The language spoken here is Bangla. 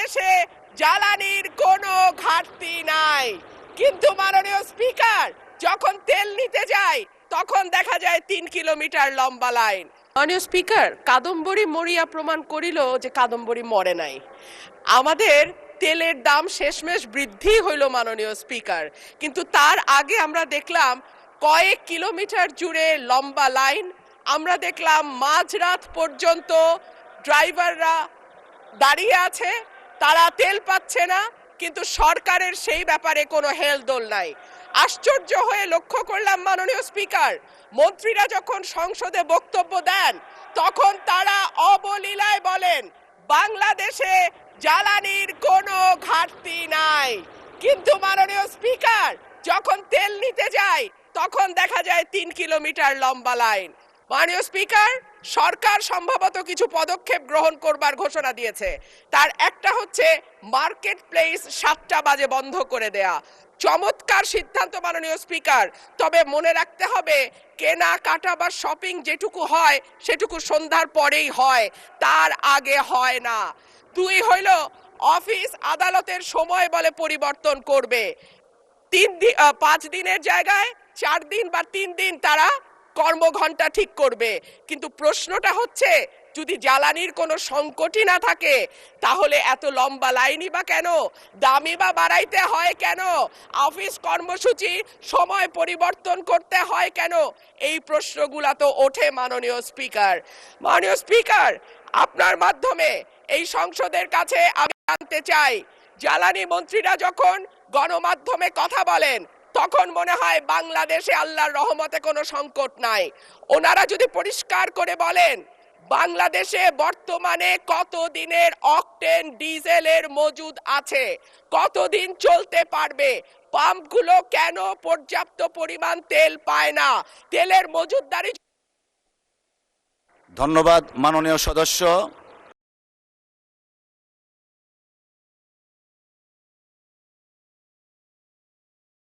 বাংলাদেশে জ্বালানির কোনো ঘাটতি নাই, কিন্তু মাননীয় স্পিকার যখন তেল নিতে যায় তখন দেখা যায় 3 কিলোমিটার লম্বা লাইন। মাননীয় স্পিকার, কাদম্বরী মরিয়া প্রমাণ করিল যে কাদম্বরী মরে নাই। আমাদের তেলের দাম শেষমেশ বৃদ্ধি হইল মাননীয় স্পিকার, কিন্তু তার আগে আমরা দেখলাম কয়েক কিলোমিটার জুড়ে লম্বা লাইন। আমরা দেখলাম মাঝরাত পর্যন্ত ড্রাইভাররা দাঁড়িয়ে আছে, তারা তেল পাচ্ছে না, কিন্তু সরকারের সেই ব্যাপারে কোনো হেলদোল নাই। আশ্চর্য হয়ে লক্ষ্য করলাম মাননীয় স্পিকার, মন্ত্রীরা যখন সংসদে বক্তব্য দেন তখন তারা অবলীলায় বলেন বাংলাদেশে জ্বালানির কোনো ঘাটতি নাই, কিন্তু মাননীয় স্পিকার যখন তেল নিতে যায় তখন দেখা যায় 3 কিলোমিটার লম্বা লাইন। মাননীয় স্পিকার, সরকার সম্ভবত কিছু পদক্ষেপ গ্রহণ করবার ঘোষণা দিয়েছে। তার একটা হচ্ছে মার্কেট প্লেস 7টা বাজে বন্ধ করে দেয়া। চমৎকার সিদ্ধান্ত মাননীয় স্পিকার, তবে মনে রাখতে হবে কেনাকাটা বা শপিং যেটুকু হয় সেটুকু সন্ধ্যার পরেই হয়, তার আগে হয় না। 2 হইল অফিস আদালতের সময় বলে পরিবর্তন করবে। 5 দিনের জায়গায় 4 দিন বা 3 দিন তারা কর্মঘণ্টা ঠিক করবে। কিন্তু প্রশ্নটা হচ্ছে যদি জ্বালানির কোনো সংকটই না থাকে তাহলে এত লম্বা লাইনই বা কেন, দামই বা বাড়াইতে হয় কেন, অফিস কর্মসূচি সময় পরিবর্তন করতে হয় কেন? এই প্রশ্নগুলা তো ওঠে মাননীয় স্পিকার। মাননীয় স্পিকার, আপনার মাধ্যমে এই সংসদের কাছে আমি জানতে চাই, জ্বালানি মন্ত্রীরা যখন গণমাধ্যমে কথা বলেন তখন মনে হয় বাংলাদেশে আল্লাহর রহমতে কোনো সংকট নাই। ওনারা যদি পরিষ্কার করে বলেন বাংলাদেশে বর্তমানে কত দিনের অকটেন ডিজেলের মজুদ আছে, কতদিন চলতে পারবে, পাম্পগুলো কেন পর্যাপ্ত পরিমাণ তেল পায় না, তেলের মজুদদারি। ধন্যবাদ মাননীয় সদস্য।